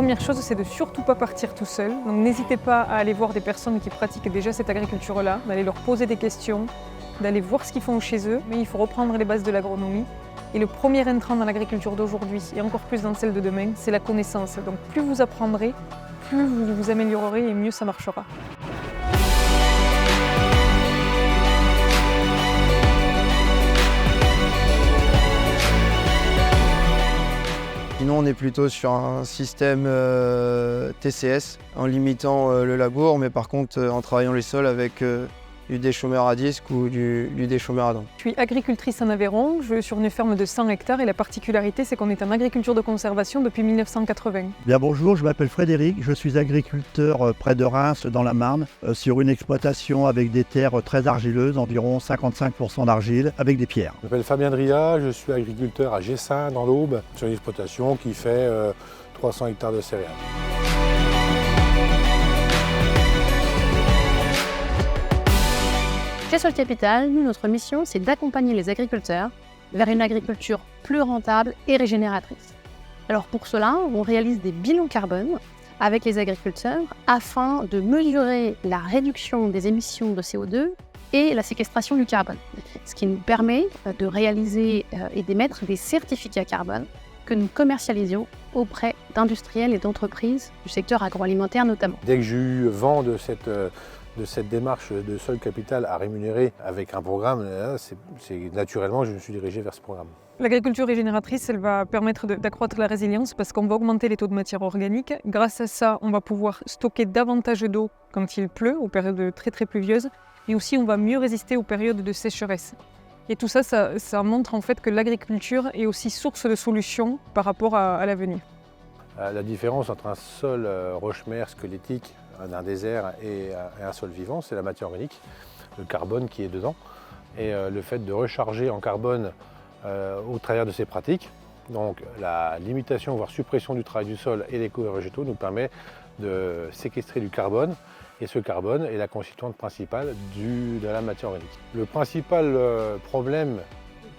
première chose, c'est de surtout pas partir tout seul. Donc n'hésitez pas à aller voir des personnes qui pratiquent déjà cette agriculture-là, d'aller leur poser des questions, d'aller voir ce qu'ils font chez eux. Mais il faut reprendre les bases de l'agronomie. Et le premier entrant dans l'agriculture d'aujourd'hui, et encore plus dans celle de demain, c'est la connaissance. Donc plus vous apprendrez, plus vous vous améliorerez et mieux ça marchera. Sinon, on est plutôt sur un système TCS, en limitant le labour, mais par contre en travaillant les sols avec du déchômeur à disque ou du déchômeur à dents. Je suis agricultrice en Aveyron, je suis sur une ferme de 100 hectares et la particularité c'est qu'on est en agriculture de conservation depuis 1980. Bien bonjour, je m'appelle Frédéric, je suis agriculteur près de Reims dans la Marne, sur une exploitation avec des terres très argileuses, environ 55% d'argile, avec des pierres. Je m'appelle Fabien Dria, je suis agriculteur à Gessin dans l'Aube, sur une exploitation qui fait 300 hectares de céréales. Chez Sol Capital, nous, notre mission, c'est d'accompagner les agriculteurs vers une agriculture plus rentable et régénératrice. Alors pour cela, on réalise des bilans carbone avec les agriculteurs afin de mesurer la réduction des émissions de CO2 et la séquestration du carbone, ce qui nous permet de réaliser et d'émettre des certificats carbone que nous commercialisions auprès d'industriels et d'entreprises du secteur agroalimentaire notamment. Dès que j'ai eu vent de cette démarche de Sol Capital à rémunérer avec un programme, naturellement je me suis dirigé vers ce programme. L'agriculture régénératrice, elle va permettre d'accroître la résilience parce qu'on va augmenter les taux de matière organique. Grâce à ça, on va pouvoir stocker davantage d'eau quand il pleut, aux périodes très pluvieuses, et aussi on va mieux résister aux périodes de sécheresse. Et tout ça, ça montre en fait que l'agriculture est aussi source de solutions par rapport à l'avenir. La différence entre un sol roche-mer squelettique d'un désert et un sol vivant, c'est la matière organique, le carbone qui est dedans. Et le fait de recharger en carbone au travers de ces pratiques, donc la limitation voire suppression du travail du sol et des couverts végétaux nous permet de séquestrer du carbone. Et ce carbone est la constituante principale de la matière organique. Le principal problème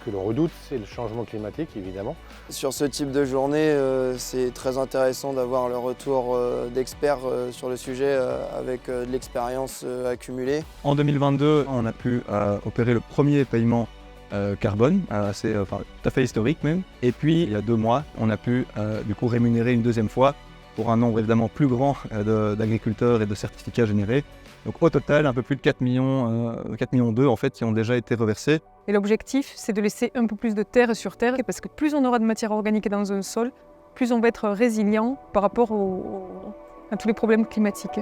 que l'on redoute, c'est le changement climatique, évidemment. Sur ce type de journée, c'est très intéressant d'avoir le retour d'experts sur le sujet avec de l'expérience accumulée. En 2022, on a pu opérer le premier paiement carbone, tout à fait historique même. Et puis, il y a 2 mois, on a pu du coup rémunérer une deuxième fois pour un nombre évidemment plus grand d'agriculteurs et de certificats générés. Donc au total, un peu plus de 4 millions en fait, qui ont déjà été reversés. Et l'objectif, c'est de laisser un peu plus de terre sur terre, parce que plus on aura de matière organique dans un sol, plus on va être résilient par rapport à tous les problèmes climatiques.